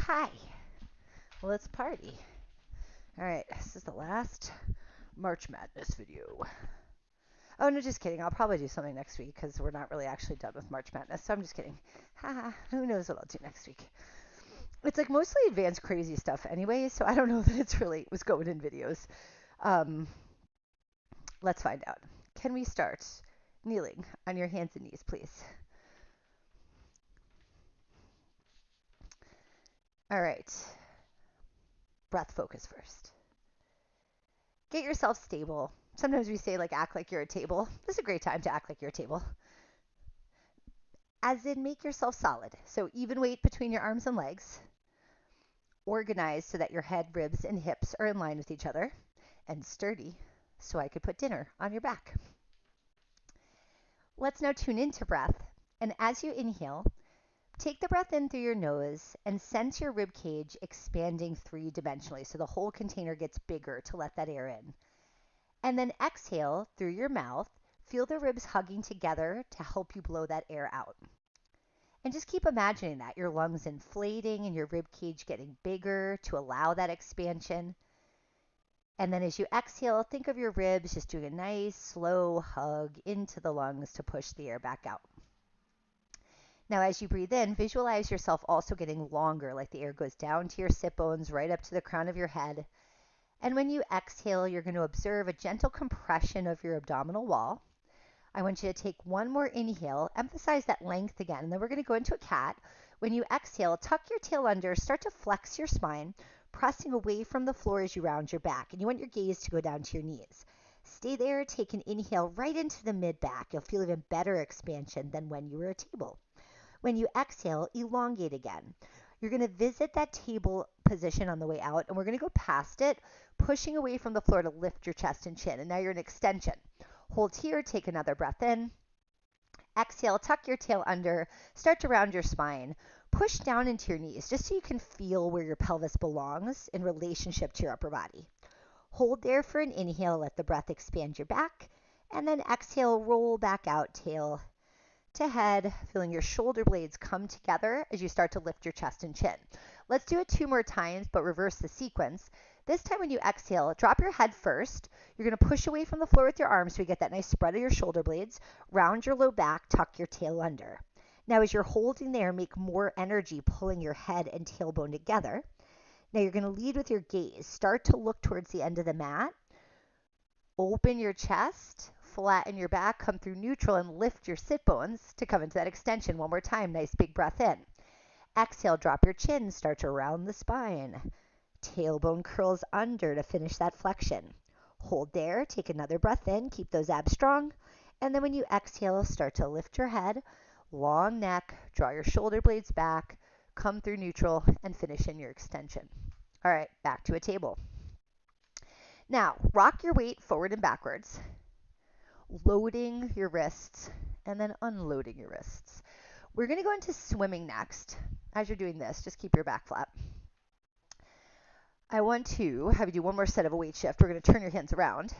Hi, let's party. All right, this is the last March Madness video. Oh, no, just kidding. I'll probably do something next week because we're not really actually done with March Madness. So I'm just kidding. Haha, who knows what I'll do next week. It's like mostly advanced crazy stuff anyway, so I don't know that it's really was going in videos. Um, let's find out. Can we start kneeling on your hands and knees, please? All right. Breath focus first. Get yourself stable. Sometimes we say, like, act like you're a table. This is a great time to act like you're a table. As in, make yourself solid. So, even weight between your arms and legs. Organized so that your head, ribs, and hips are in line with each other. And sturdy so I could put dinner on your back. Let's now tune into breath. And as you inhale, take the breath in through your nose and sense your rib cage expanding three-dimensionally. So the whole container gets bigger to let that air in. And then exhale through your mouth. Feel the ribs hugging together to help you blow that air out. And just keep imagining that, your lungs inflating and your rib cage getting bigger to allow that expansion. And then as you exhale, think of your ribs just doing a nice slow hug into the lungs to push the air back out. Now as you breathe in, visualize yourself also getting longer, like the air goes down to your sit bones, right up to the crown of your head. And when you exhale, you're going to observe a gentle compression of your abdominal wall. I want you to take one more inhale, emphasize that length again, and then we're going to go into a cat. When you exhale, tuck your tail under, start to flex your spine, pressing away from the floor as you round your back. And you want your gaze to go down to your knees. Stay there, take an inhale right into the mid-back. You'll feel even better expansion than when you were a table. When you exhale, elongate again. You're going to visit that table position on the way out, and we're going to go past it, pushing away from the floor to lift your chest and chin. And now you're in extension. Hold here, take another breath in. Exhale, tuck your tail under, start to round your spine. Push down into your knees just so you can feel where your pelvis belongs in relationship to your upper body. Hold there for an inhale, let the breath expand your back, and then exhale, roll back out, tail to head, feeling your shoulder blades come together as you start to lift your chest and chin. Let's do it 2 more times, but reverse the sequence. This time when you exhale, drop your head first. You're going to push away from the floor with your arms so you get that nice spread of your shoulder blades. Round your low back, tuck your tail under. Now as you're holding there, make more energy pulling your head and tailbone together. Now you're going to lead with your gaze. Start to look towards the end of the mat. Open your chest, flatten your back, come through neutral and lift your sit bones to come into that extension. One more time, nice big breath in. Exhale, drop your chin, start to round the spine. Tailbone curls under to finish that flexion. Hold there, take another breath in, keep those abs strong. And then when you exhale, start to lift your head, long neck, draw your shoulder blades back, come through neutral, and finish in your extension. All right, back to a table. Now, rock your weight forward and backwards, loading your wrists, and then unloading your wrists. We're going to go into swimming next. As you're doing this, just keep your back flat. I want to have you do one more set of a weight shift. We're going to turn your hands around,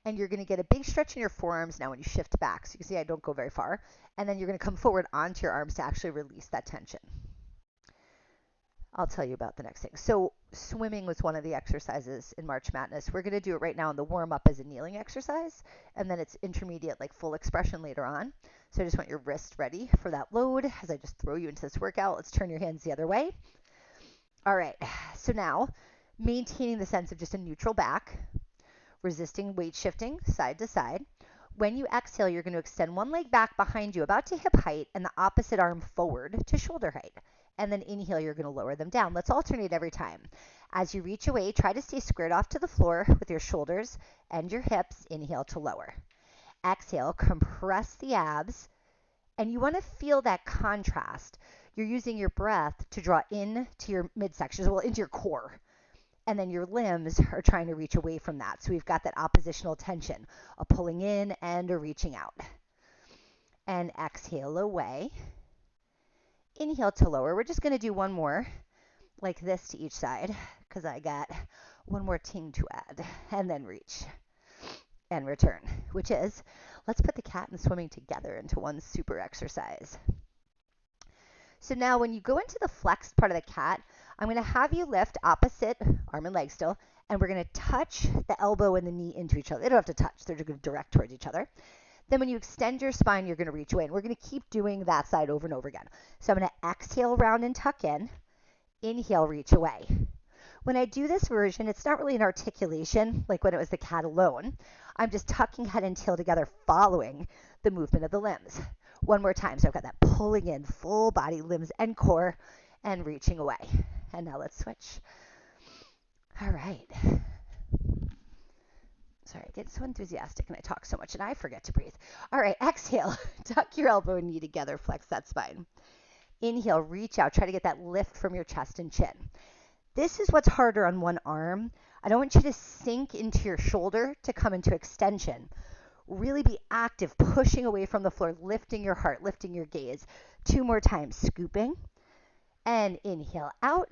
and you're going to get a big stretch in your forearms now when you shift back. So you can see I don't go very far. And then you're going to come forward onto your arms to actually release that tension. I'll tell you about the next thing. So swimming was one of the exercises in March Madness. We're going to do it right now in the warm-up as a kneeling exercise, and then it's intermediate, like full expression later on. So I just want your wrist ready for that load as I just throw you into this workout. Let's turn your hands the other way. All right, so now maintaining the sense of just a neutral back, resisting weight shifting side to side. When you exhale, you're going to extend one leg back behind you, about to hip height, and the opposite arm forward to shoulder height. And then inhale, you're going to lower them down. Let's alternate every time. As you reach away, try to stay squared off to the floor with your shoulders and your hips. Inhale to lower. Exhale, compress the abs, and you want to feel that contrast. You're using your breath to draw in to your midsection, well, into your core. And then your limbs are trying to reach away from that. So we've got that oppositional tension, a pulling in and a reaching out. And exhale away. Inhale to lower. We're just going to do one more like this to each side because I got one more thing to add. And then reach and return, which is, let's put the cat and swimming together into one super exercise. So now when you go into the flexed part of the cat, I'm going to have you lift opposite arm and leg still, and we're going to touch the elbow and the knee into each other. They don't have to touch, they're just going to direct towards each other. Then when you extend your spine, you're going to reach away, and we're going to keep doing that side over and over again. So I'm going to exhale, round and tuck in, inhale, reach away. When I do this version, it's not really an articulation like when it was the cat alone. I'm just tucking head and tail together, following the movement of the limbs. One more time. So I've got that pulling in full body, limbs and core, and reaching away. And now let's switch. All right. Sorry, I get so enthusiastic and I talk so much and I forget to breathe. All right, exhale. Tuck your elbow and knee together, flex that spine. Inhale, reach out. Try to get that lift from your chest and chin. This is what's harder on one arm. I don't want you to sink into your shoulder to come into extension. Really be active, pushing away from the floor, lifting your heart, lifting your gaze. 2 more times, scooping. And inhale out.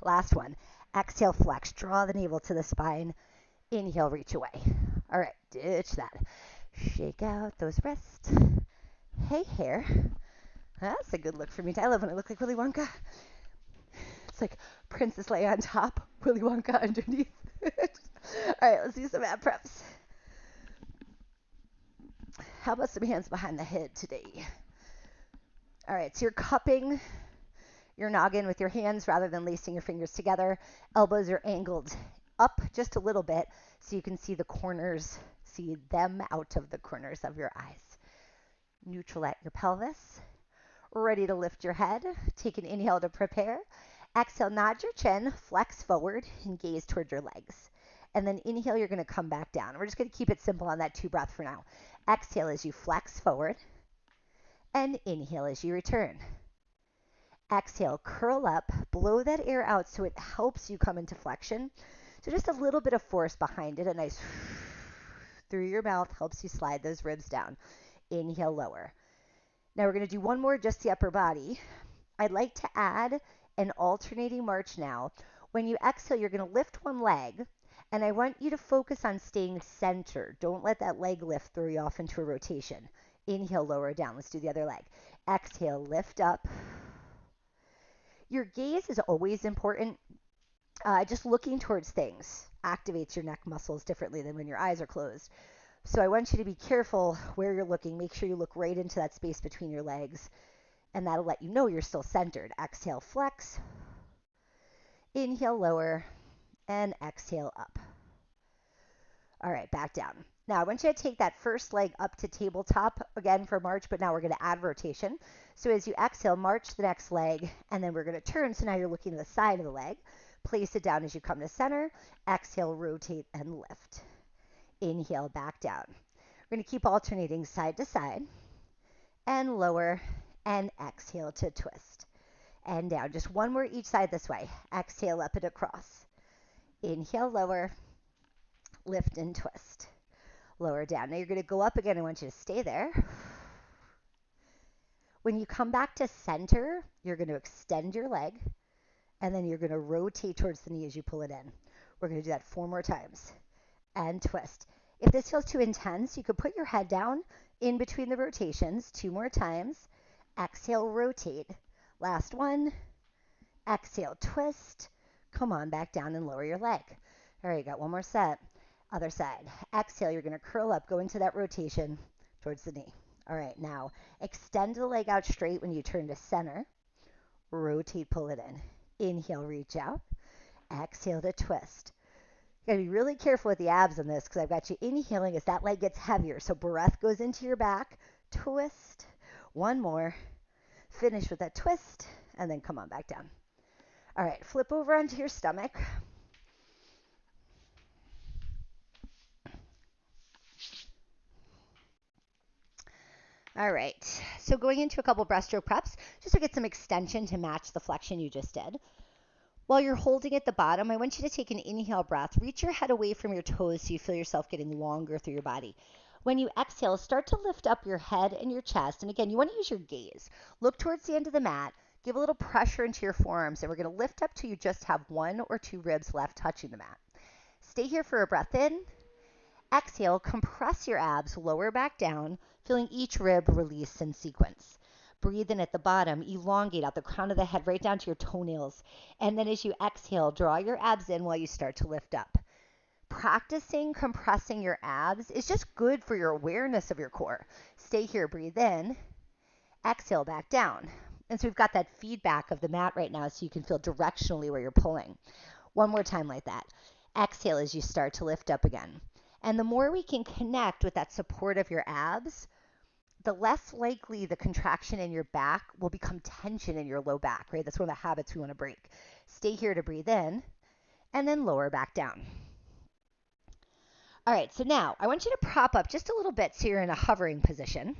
Last one. Exhale, flex. Draw the navel to the spine. Inhale, reach away. All right, ditch that. Shake out those wrists. Hey, hair. That's a good look for me. I love when I look like Willy Wonka. It's like Princess Leia on top, Willy Wonka underneath. All right, let's do some ab preps. How about some hands behind the head today? All right, so you're cupping your noggin with your hands rather than lacing your fingers together. Elbows are angled up just a little bit so you can see the corners, see them out of the corners of your eyes. Neutral at your pelvis. Ready to lift your head. Take an inhale to prepare. Exhale, nod your chin, flex forward, and gaze toward your legs. And then inhale, you're going to come back down. We're just going to keep it simple on that 2 breath for now. Exhale as you flex forward, and inhale as you return. Exhale, curl up, blow that air out so it helps you come into flexion. So just a little bit of force behind it, a nice through your mouth helps you slide those ribs down. Inhale, lower. Now we're going to do one more, just the upper body. I'd like to add an alternating march now. When you exhale, you're going to lift one leg, and I want you to focus on staying centered. Don't let that leg lift throw you off into a rotation. Inhale, lower down. Let's do the other leg. Exhale, lift up. Your gaze is always important. Just looking towards things activates your neck muscles differently than when your eyes are closed. So I want you to be careful where you're looking. Make sure you look right into that space between your legs, and that'll let you know you're still centered. Exhale, flex. Inhale, lower, and exhale, up. All right, back down. Now I want you to take that first leg up to tabletop again for march, but now we're going to add rotation. So as you exhale, march the next leg, and then we're going to turn. So now you're looking to the side of the leg. Place it down as you come to center. Exhale, rotate, and lift. Inhale, back down. We're going to keep alternating side to side, and lower, and exhale to twist. And down. Just one more each side this way. Exhale, up and across. Inhale, lower, lift and twist. Lower down. Now you're going to go up again. I want you to stay there. When you come back to center, you're going to extend your leg, and then you're going to rotate towards the knee as you pull it in. We're going to do that 4 more times. And twist. If this feels too intense, you could put your head down in between the rotations. 2 more times. Exhale, rotate. Last one. Exhale, twist. Come on, back down and lower your leg. All right, got one more set. Other side. Exhale, you're going to curl up, go into that rotation towards the knee. All right, now extend the leg out straight when you turn to center. Rotate, pull it in. Inhale, reach out. Exhale to twist. You got to be really careful with the abs on this because I've got you inhaling as that leg gets heavier. So breath goes into your back. Twist. One more. Finish with that twist, and then come on back down. All right, flip over onto your stomach. All right, so going into a couple breaststroke preps, just to get some extension to match the flexion you just did. While you're holding at the bottom, I want you to take an inhale breath. Reach your head away from your toes so you feel yourself getting longer through your body. When you exhale, start to lift up your head and your chest. And again, you want to use your gaze. Look towards the end of the mat. Give a little pressure into your forearms, and we're going to lift up till you just have 1 or 2 ribs left touching the mat. Stay here for a breath in. Exhale, compress your abs, lower back down, feeling each rib release in sequence. Breathe in at the bottom, elongate out the crown of the head right down to your toenails. And then as you exhale, draw your abs in while you start to lift up. Practicing compressing your abs is just good for your awareness of your core. Stay here, breathe in, exhale back down. And so we've got that feedback of the mat right now so you can feel directionally where you're pulling. One more time like that. Exhale as you start to lift up again. And the more we can connect with that support of your abs, the less likely the contraction in your back will become tension in your low back, right? That's one of the habits we want to break. Stay here to breathe in and then lower back down. All right, so now I want you to prop up just a little bit so you're in a hovering position.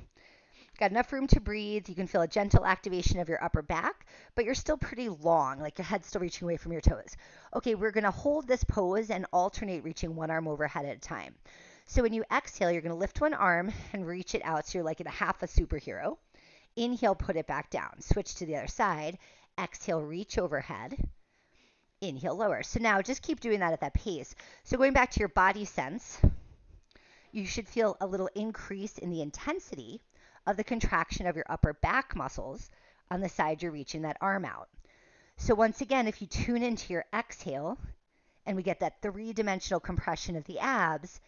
Got enough room to breathe. You can feel a gentle activation of your upper back, but you're still pretty long, like your head's still reaching away from your toes. Okay, we're going to hold this pose and alternate reaching one arm overhead at a time. So when you exhale, you're going to lift one arm and reach it out so you're like in a half a superhero. Inhale, put it back down. Switch to the other side. Exhale, reach overhead. Inhale, lower. So now just keep doing that at that pace. So going back to your body sense, you should feel a little increase in the intensity of the contraction of your upper back muscles on the side you're reaching that arm out. So once again, if you tune into your exhale and we get that three-dimensional compression of the abs,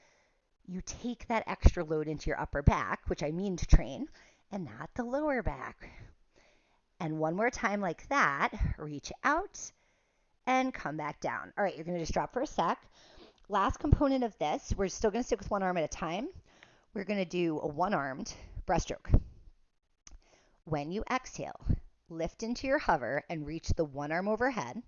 you take that extra load into your upper back, which I mean to train, and not the lower back. And one more time like that, reach out and come back down. All right, you're going to just drop for a sec. Last component of this, we're still going to stick with one arm at a time. We're going to do a one-armed breaststroke. When you exhale, lift into your hover and reach the one arm overhead.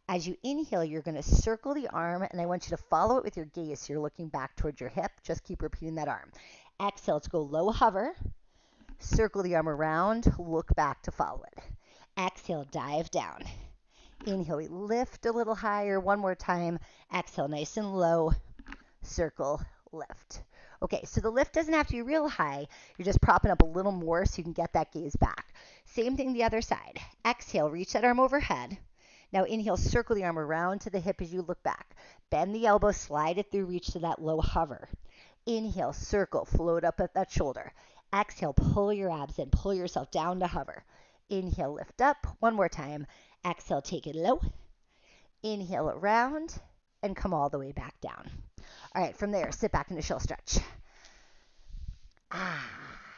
As you inhale, you're going to circle the arm, and I want you to follow it with your gaze. So you're looking back towards your hip. Just keep repeating that arm. Exhale, let's go low hover. Circle the arm around, look back to follow it. Exhale, dive down. Inhale, we lift a little higher. One more time. Exhale, nice and low. Circle, lift. Okay, so the lift doesn't have to be real high. You're just propping up a little more so you can get that gaze back. Same thing the other side. Exhale, reach that arm overhead. Now inhale, circle the arm around to the hip as you look back. Bend the elbow, slide it through, reach to that low hover. Inhale, circle, float up at that shoulder. Exhale, pull your abs in, pull yourself down to hover. Inhale, lift up. One more time. Exhale, take it low. Inhale, around, and come all the way back down. All right, from there, sit back in a shell stretch.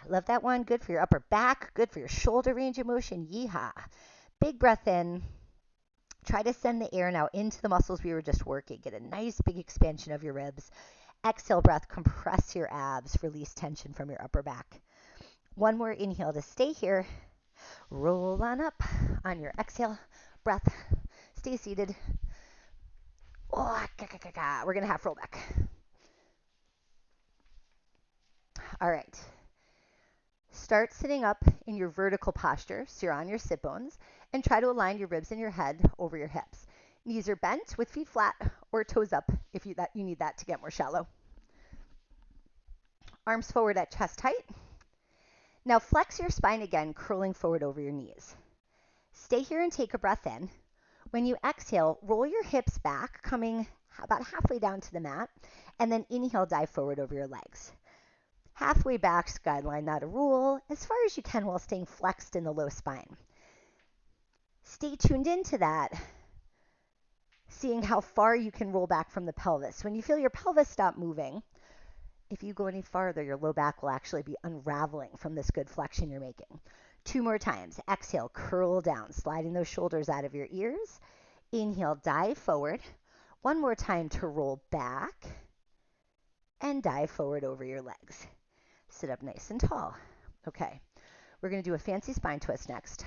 Love that one. Good for your upper back, good for your shoulder range of motion. Yeehaw. Big breath in. Try to send the air now into the muscles we were just working. Get a nice big expansion of your ribs. Exhale breath, compress your abs, release tension from your upper back. One more inhale to stay here. Roll on up on your exhale breath. Stay seated. Oh, we're going to half roll back. All right. Start sitting up in your vertical posture, so you're on your sit bones, and try to align your ribs and your head over your hips. Knees are bent with feet flat or toes up if you need that to get more shallow. Arms forward at chest height. Now flex your spine again, curling forward over your knees. Stay here and take a breath in. When you exhale, roll your hips back, coming about halfway down to the mat, and then inhale, dive forward over your legs. Halfway back, skyline, not a rule, as far as you can while staying flexed in the low spine. Stay tuned into that, seeing how far you can roll back from the pelvis. When you feel your pelvis stop moving, if you go any farther, your low back will actually be unraveling from this good flexion you're making. 2 more times. Exhale, curl down, sliding those shoulders out of your ears. Inhale, dive forward. One more time to roll back and dive forward over your legs. Sit up nice and tall. Okay, we're going to do a fancy spine twist next.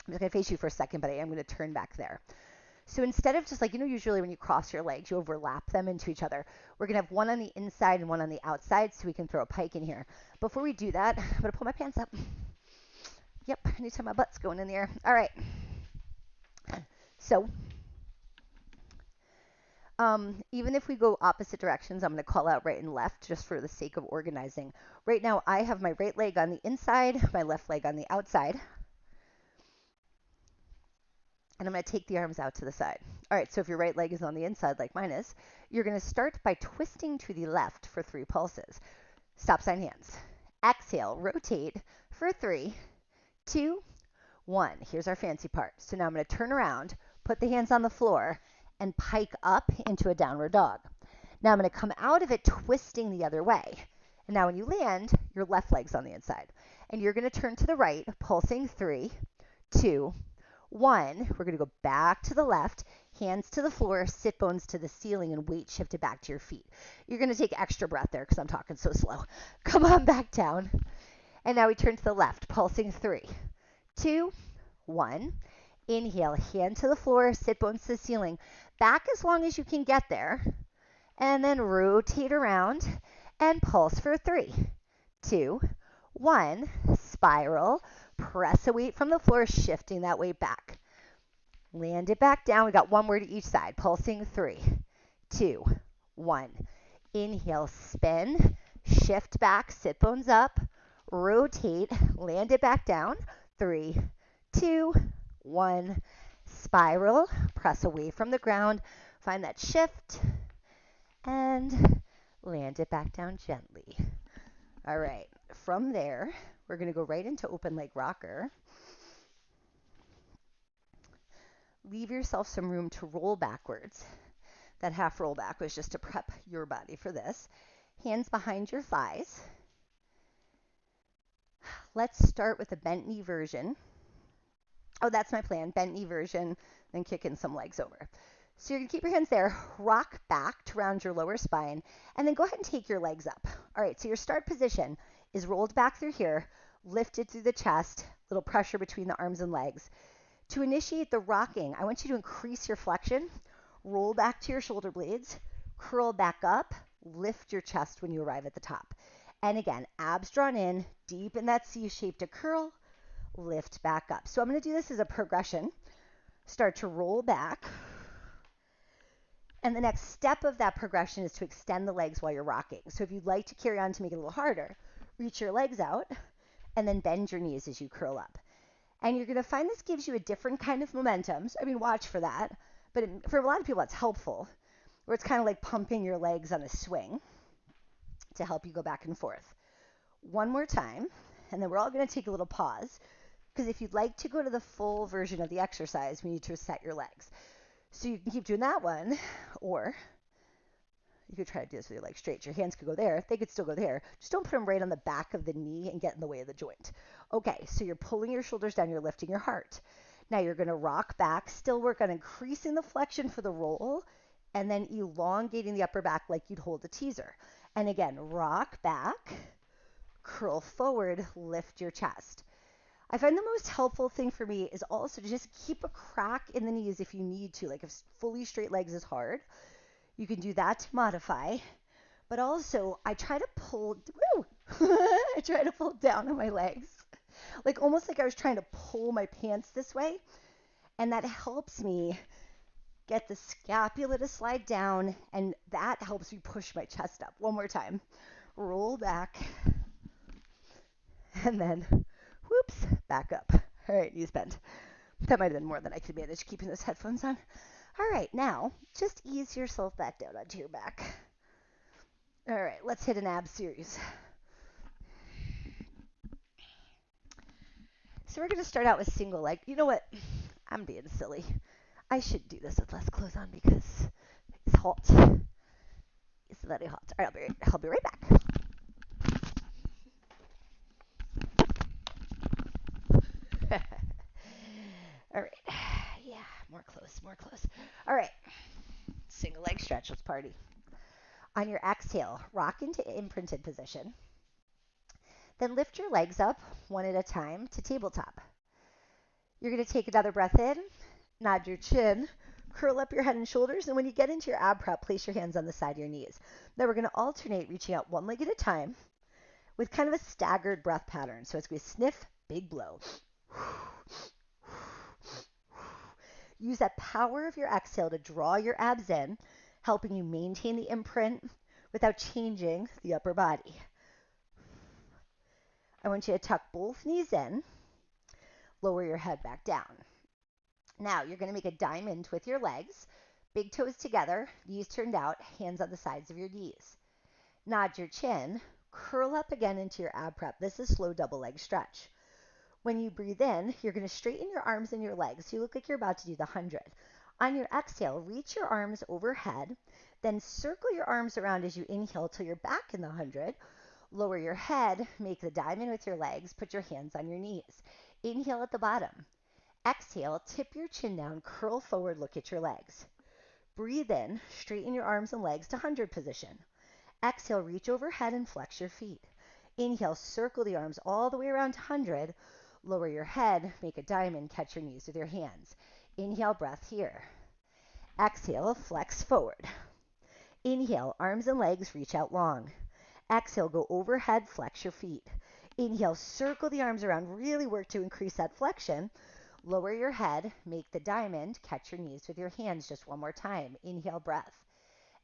I'm just going to face you for a second, but I am going to turn back there. So instead of just like, usually when you cross your legs, you overlap them into each other. We're going to have one on the inside and one on the outside so we can throw a pike in here. Before we do that, I'm going to pull my pants up. Yep, anytime my butt's going in the air. All right. So even if we go opposite directions, I'm going to call out right and left just for the sake of organizing. Right now, I have my right leg on the inside, my left leg on the outside. And I'm going to take the arms out to the side. All right, so if your right leg is on the inside like mine is, you're going to start by twisting to the left for 3 pulses. Stop sign hands. Exhale, rotate for 3, 2, 1. Here's our fancy part. So now I'm going to turn around, put the hands on the floor, and pike up into a downward dog. Now I'm going to come out of it twisting the other way. And now when you land, your left leg's on the inside. And you're going to turn to the right, pulsing 3, 2, 1. We're going to go back to the left, hands to the floor, sit bones to the ceiling, and weight shifted back to your feet. You're going to take extra breath there because I'm talking so slow. Come on back down. And now we turn to the left, pulsing 3, 2, 1. Inhale, hand to the floor, sit bones to the ceiling. Back as long as you can get there. And then rotate around and pulse for 3, 2, 1. Spiral. Press a weight from the floor, shifting that weight back. Land it back down. We got one more to each side. Pulsing 3, 2, 1. Inhale, spin, shift back, sit bones up, rotate, land it back down. 3, 2, 1. Spiral, press away from the ground, find that shift, and land it back down gently. All right, from there, we're going to go right into open leg rocker. Leave yourself some room to roll backwards. That half roll back was just to prep your body for this. Hands behind your thighs. Let's start with a bent knee version. Oh, that's my plan. Bent knee version, then kick in some legs over. So you're going to keep your hands there, rock back to round your lower spine, and then go ahead and take your legs up. All right, so your start position is rolled back through here, lifted through the chest, little pressure between the arms and legs. To initiate the rocking, I want you to increase your flexion, roll back to your shoulder blades, curl back up, lift your chest when you arrive at the top. And again, abs drawn in, deep in that C shape to curl, lift back up. So I'm going to do this as a progression. Start to roll back. And the next step of that progression is to extend the legs while you're rocking. So if you'd like to carry on to make it a little harder, reach your legs out and then bend your knees as you curl up. And you're going to find this gives you a different kind of momentum. So, I mean, watch for that. But for a lot of people, that's helpful, where it's kind of like pumping your legs on a swing to help you go back and forth. One more time, and then we're all going to take a little pause, because if you'd like to go to the full version of the exercise, we need to set your legs. So you can keep doing that one, or you could try to do this with your legs straight. Your hands could go there. They could still go there. Just don't put them right on the back of the knee and get in the way of the joint. Okay, so you're pulling your shoulders down. You're lifting your heart. Now you're going to rock back. Still work on increasing the flexion for the roll and then elongating the upper back like you'd hold a teaser. And again, rock back, curl forward, lift your chest. I find the most helpful thing for me is also to just keep a crack in the knees if you need to. Like if fully straight legs is hard, you can do that to modify. But also, I try to pull, I try to pull down on my legs. Like almost like I was trying to pull my pants this way. And that helps me get the scapula to slide down. And that helps me push my chest up. One more time. Roll back. And then, whoops, back up. All right, knees bent. That might have been more than I could manage keeping those headphones on. All right, now just ease yourself back down onto your back. All right, let's hit an ab series. So we're going to start out with single leg. You know what? I'm being silly. I should do this with less clothes on because it's hot. It's very hot. All right, I'll be right back. All right. Yeah, more clothes. All right. Single leg stretch. Let's party. On your exhale, rock into imprinted position. Then lift your legs up one at a time to tabletop. You're going to take another breath in, nod your chin, curl up your head and shoulders, and when you get into your ab prep, place your hands on the side of your knees. Now we're going to alternate reaching out one leg at a time with kind of a staggered breath pattern. So it's going to sniff, big blow. Use that power of your exhale to draw your abs in, helping you maintain the imprint without changing the upper body. I want you to tuck both knees in, lower your head back down. Now you're going to make a diamond with your legs, big toes together, knees turned out, hands on the sides of your knees. Nod your chin, curl up again into your ab prep. This is slow double leg stretch. When you breathe in, you're going to straighten your arms and your legs. You look like you're about to do the 100. On your exhale, reach your arms overhead, then circle your arms around as you inhale till you're back in the 100. Lower your head, make the diamond with your legs, put your hands on your knees. Inhale at the bottom. Exhale, tip your chin down, curl forward, look at your legs. Breathe in, straighten your arms and legs to 100 position. Exhale, reach overhead and flex your feet. Inhale, circle the arms all the way around to 100. Lower your head, make a diamond, catch your knees with your hands. Inhale, breath here. Exhale, flex forward. Inhale, arms and legs reach out long. Exhale, go overhead, flex your feet. Inhale, circle the arms around, really work to increase that flexion. Lower your head, make the diamond, catch your knees with your hands just one more time. Inhale, breath.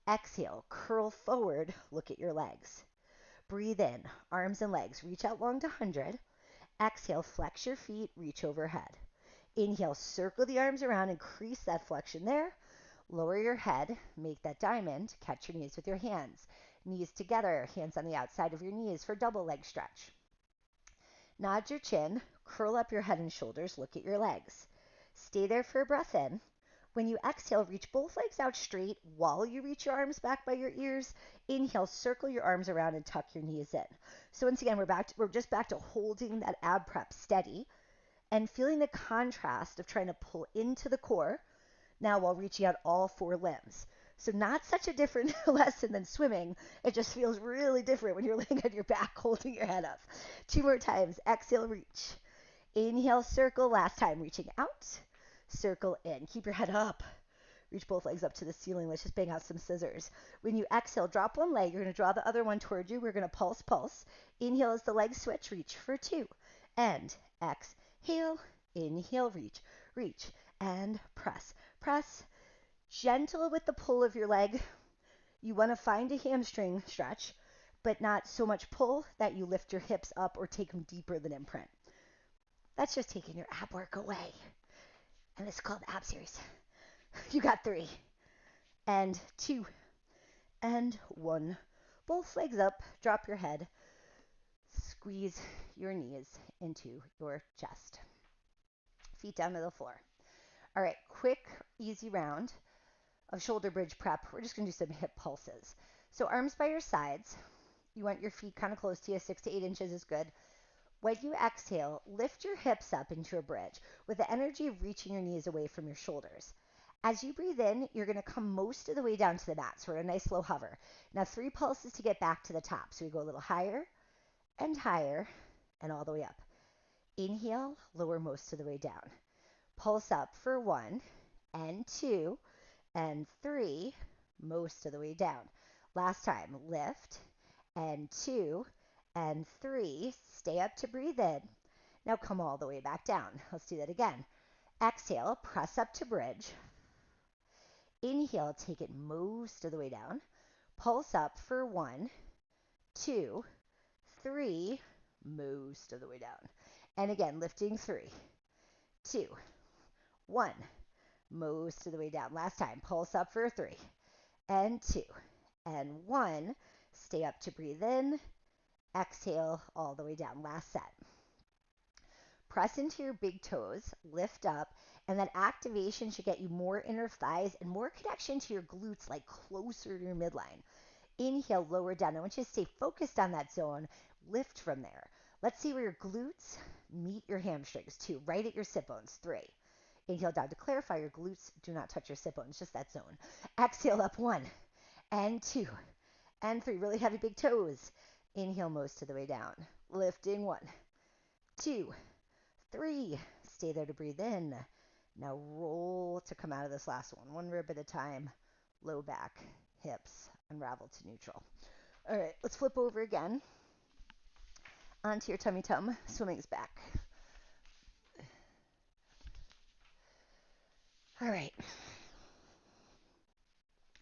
Exhale, curl forward, look at your legs. Breathe in, arms and legs reach out long to 100. Exhale, flex your feet, reach overhead. Inhale, circle the arms around, increase that flexion there. Lower your head, make that diamond, catch your knees with your hands. Knees together, hands on the outside of your knees for double leg stretch. Nod your chin, curl up your head and shoulders, look at your legs. Stay there for a breath in. When you exhale, reach both legs out straight while you reach your arms back by your ears. Inhale, circle your arms around and tuck your knees in. So once again, we're just back to holding that ab prep steady and feeling the contrast of trying to pull into the core now while reaching out all four limbs. So not such a different lesson than swimming. It just feels really different when you're laying on your back holding your head up. 2 more times. Exhale, reach. Inhale, circle. Last time, reaching out. Circle in. Keep your head up. Reach both legs up to the ceiling. Let's just bang out some scissors. When you exhale, drop one leg. You're going to draw the other one toward you. We're going to pulse, pulse. Inhale as the legs switch. Reach for 2. And exhale. Inhale, reach, reach, and press, press. Gentle with the pull of your leg. You want to find a hamstring stretch, but not so much pull that you lift your hips up or take them deeper than imprint. That's just taking your ab work away. And this is called the ab series. You got 3, and 2, and 1. Both legs up, drop your head, squeeze your knees into your chest. Feet down to the floor. All right, quick, easy round of shoulder bridge prep. We're just going to do some hip pulses. So arms by your sides. You want your feet kind of close to you. 6 to 8 inches is good. When you exhale, lift your hips up into a bridge with the energy of reaching your knees away from your shoulders. As you breathe in, you're going to come most of the way down to the mat. So we're in a nice slow hover. Now 3 pulses to get back to the top. So we go a little higher and all the way up. Inhale, lower most of the way down. Pulse up for 1 and 2 and 3, most of the way down. Last time, lift and 2 and 3. Stay up to breathe in. Now come all the way back down. Let's do that again. Exhale, press up to bridge. Inhale, take it most of the way down. Pulse up for 1, 2, 3, most of the way down. And again, lifting 3, 2, 1, most of the way down. Last time, pulse up for 3, and 2, and 1. Stay up to breathe in. Exhale all the way down. Last set. Press into your big toes, lift up, and that activation should get you more inner thighs and more connection to your glutes, like closer to your midline. Inhale, lower down. I want you to stay focused on that zone. Lift from there. Let's see where your glutes meet your hamstrings. 2, right at your sit bones. 3. Inhale down. To clarify, your glutes do not touch your sit bones, just that zone. Exhale up. 1 and 2 and 3. Really heavy big toes. Inhale most of the way down. Lifting 1, 2, 3. Stay there to breathe in. Now roll to come out of this last one. 1 rib at a time. Low back, hips, unravel to neutral. All right, let's flip over again. Onto your tummy tum. Swimming's back. All right.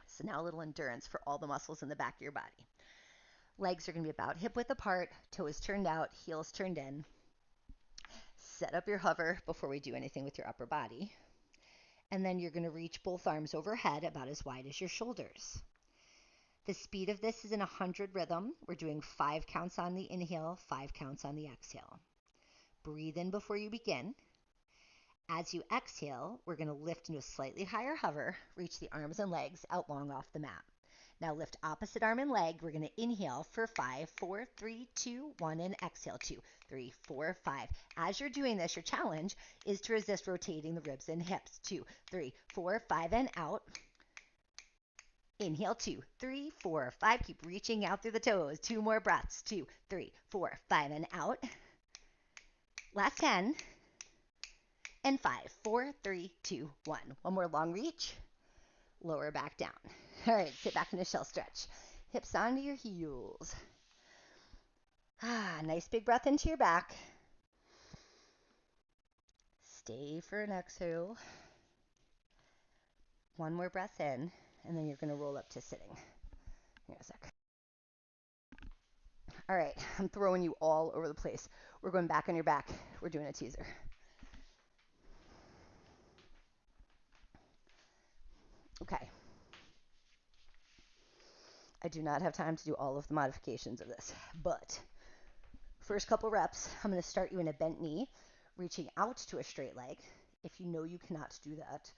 So now a little endurance for all the muscles in the back of your body. Legs are going to be about hip width apart, toes turned out, heels turned in. Set up your hover before we do anything with your upper body. And then you're going to reach both arms overhead about as wide as your shoulders. The speed of this is in 100 rhythm. We're doing 5 counts on the inhale, 5 counts on the exhale. Breathe in before you begin. As you exhale, we're going to lift into a slightly higher hover, reach the arms and legs out long off the mat. Now lift opposite arm and leg. We're going to inhale for 5, 4, 3, 2, 1, and exhale 2, 3, 4, 5. As you're doing this, your challenge is to resist rotating the ribs and hips. 2, 3, 4, 5, and out. Inhale, 2, 3, 4, 5. Keep reaching out through the toes. 2 more breaths. 2, 3, 4, 5, and out. Last 10. And 5, 4, 3, 2, 1. One more long reach. Lower back down. All right, sit back in a shell stretch. Hips onto your heels. Nice big breath into your back. Stay for an exhale. One more breath in, and then you're going to roll up to sitting. Here a sec. All right, I'm throwing you all over the place. We're going back on your back. We're doing a teaser. Okay. I do not have time to do all of the modifications of this, but first couple reps, I'm going to start you in a bent knee, reaching out to a straight leg. If you know you cannot do that,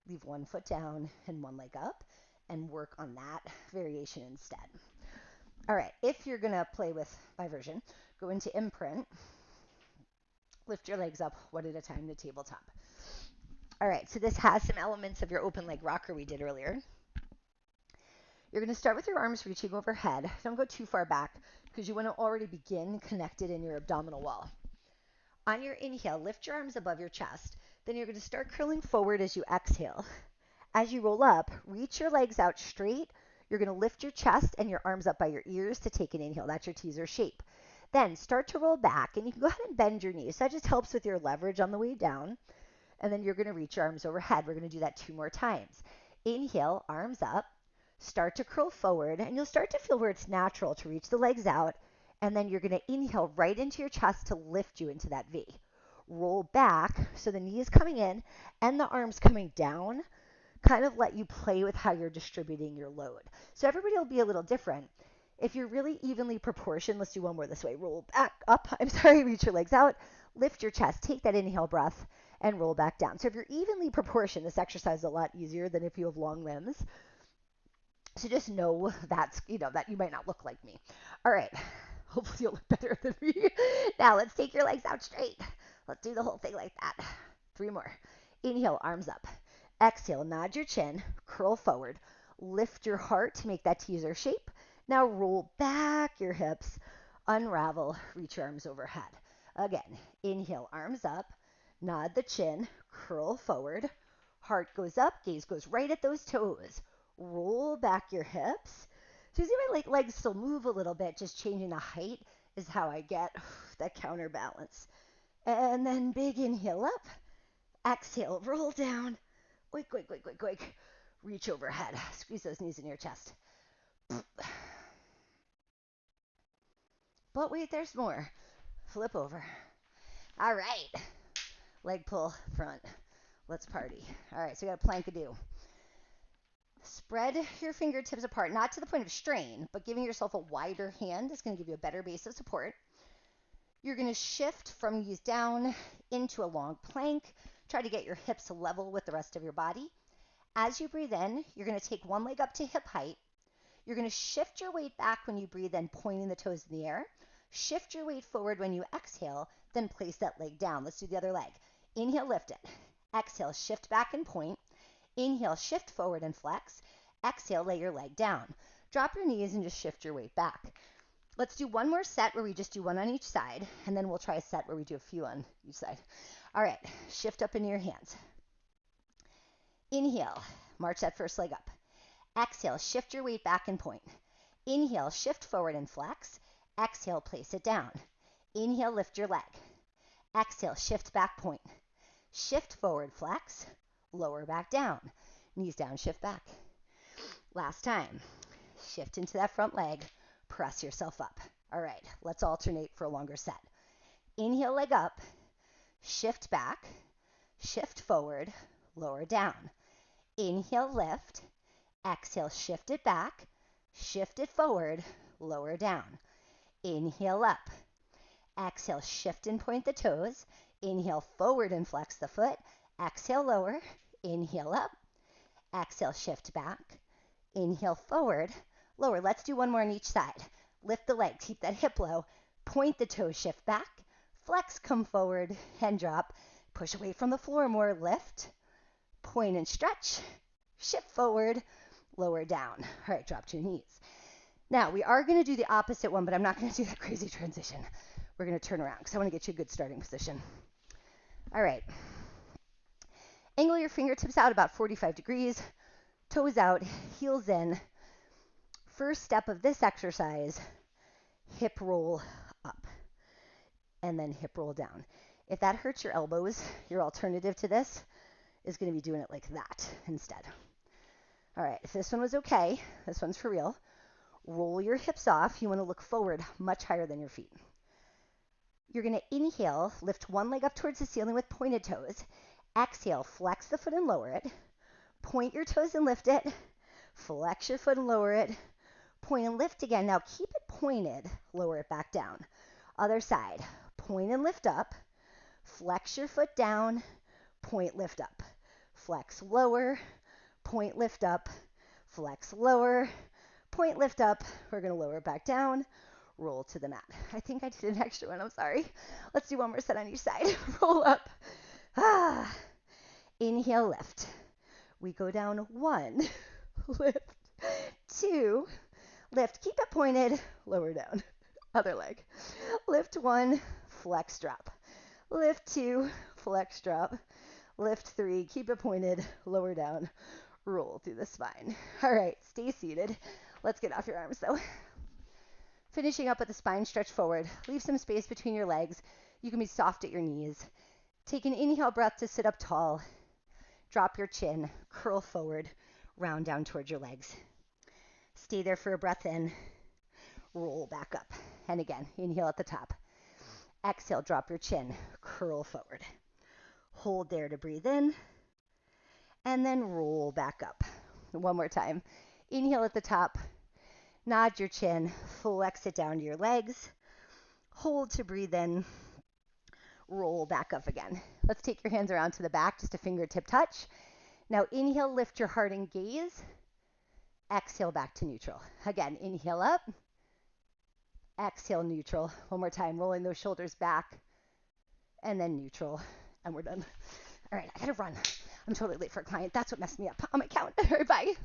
leave one foot down and one leg up and work on that variation instead. All right, if you're going to play with my version, go into imprint, lift your legs up one at a time to tabletop. All right, so this has some elements of your open leg rocker we did earlier. You're going to start with your arms reaching overhead. Don't go too far back because you want to already begin connected in your abdominal wall. On your inhale, lift your arms above your chest. Then you're going to start curling forward as you exhale. As you roll up, reach your legs out straight. You're going to lift your chest and your arms up by your ears to take an inhale. That's your teaser shape. Then start to roll back, and you can go ahead and bend your knees. So that just helps with your leverage on the way down. And then you're going to reach your arms overhead. We're going to do that 2 more times. Inhale, arms up. Start to curl forward, and you'll start to feel where it's natural to reach the legs out, and then you're going to inhale right into your chest to lift you into that V. Roll back, so the knee is coming in and the arms coming down, kind of let you play with how you're distributing your load. So everybody will be a little different. If you're really evenly proportioned, let's do one more this way. Roll back up, reach your legs out, lift your chest, take that inhale breath, and roll back down. So if you're evenly proportioned, this exercise is a lot easier than if you have long limbs. So just know that you might not look like me. All right. Hopefully you'll look better than me. Now let's take your legs out straight. Let's do the whole thing like that. 3 more. Inhale, arms up. Exhale, nod your chin, curl forward. Lift your heart to make that teaser shape. Now roll back your hips, unravel, reach your arms overhead. Again, inhale, arms up, nod the chin, curl forward. Heart goes up, gaze goes right at those toes. Roll back your hips. So you see my legs still move a little bit, just changing the height is how I get that counterbalance. And then big inhale up, exhale, roll down, oink, oink, oink, oink, oink. Reach overhead, squeeze those knees in your chest. But wait, there's more. Flip over. All right, leg pull front. Let's party. All right, so we got a plank-a-do. Spread your fingertips apart, not to the point of strain, but giving yourself a wider hand is going to give you a better base of support. You're going to shift from knees down into a long plank. Try to get your hips level with the rest of your body. As you breathe in, you're going to take one leg up to hip height. You're going to shift your weight back when you breathe in, pointing the toes in the air. Shift your weight forward when you exhale, then place that leg down. Let's do the other leg. Inhale, lift it. Exhale, shift back and point. Inhale, shift forward and flex. Exhale, lay your leg down. Drop your knees and just shift your weight back. Let's do one more set where we just do one on each side, and then we'll try a set where we do a few on each side. All right, shift up into your hands. Inhale, march that first leg up. Exhale, shift your weight back and point. Inhale, shift forward and flex. Exhale, place it down. Inhale, lift your leg. Exhale, shift back, point. Shift forward, flex. Lower back down. Knees down, shift back. Last time. Shift into that front leg. Press yourself up. All right, let's alternate for a longer set. Inhale, leg up. Shift back. Shift forward. Lower down. Inhale, lift. Exhale, shift it back. shift it forward, lower down. Inhale up. Exhale, shift and point the toes. Inhale forward and flex the foot. Exhale, lower. Inhale up. Exhale, shift back. Inhale forward, lower. Let's do one more on each side. Lift the leg, keep that hip low. Point the toes, shift back. Flex, come forward, and drop. Push away from the floor more, lift. Point and stretch. Shift forward, lower down. All right, drop to your knees. Now, we are going to do the opposite one, but I'm not going to do that crazy transition. We're going to turn around because I want to get you a good starting position. All right. Angle your fingertips out about 45 degrees. Toes out, heels in. First step of this exercise, hip roll up and then hip roll down. If that hurts your elbows, your alternative to this is going to be doing it like that instead. All right, if this one was okay, this one's for real. Roll your hips off. You want to look forward much higher than your feet. You're going to inhale, lift one leg up towards the ceiling with pointed toes. Exhale, flex the foot and lower it. Point your toes and lift it. Flex your foot and lower it. Point and lift again. Now keep it pointed. Lower it back down. Other side. Point and lift up. Flex your foot down. Point, lift up. Flex, lower. Point, lift up. Flex, lower. Point, lift up. We're going to lower it back down. Roll to the mat. I think I did an extra one. I'm sorry. Let's do one more set on each side. Roll up. Inhale, lift. We go down 1. Lift. 2. Lift, keep it pointed, lower down. Other leg. Lift 1, flex, drop. Lift 2, flex, drop. Lift 3, keep it pointed, lower down. Roll through the spine. All right, stay seated. Let's get off your arms though. Finishing up with the spine stretch forward. Leave some space between your legs. You can be soft at your knees. Take an inhale breath to sit up tall. Drop your chin, curl forward, round down towards your legs. Stay there for a breath in. Roll back up. And again, inhale at the top. Exhale, drop your chin, curl forward. Hold there to breathe in. And then roll back up. One more time. Inhale at the top. Nod your chin, flex it down to your legs. Hold to breathe in. Roll back up again. Let's take your hands around to the back, just a fingertip touch. Now inhale, lift your heart and gaze. Exhale, back to neutral. Again, inhale up. Exhale, neutral. One more time, rolling those shoulders back. And then neutral. And we're done. All right, I gotta run. I'm totally late for a client. That's what messed me up on my count. All right, bye.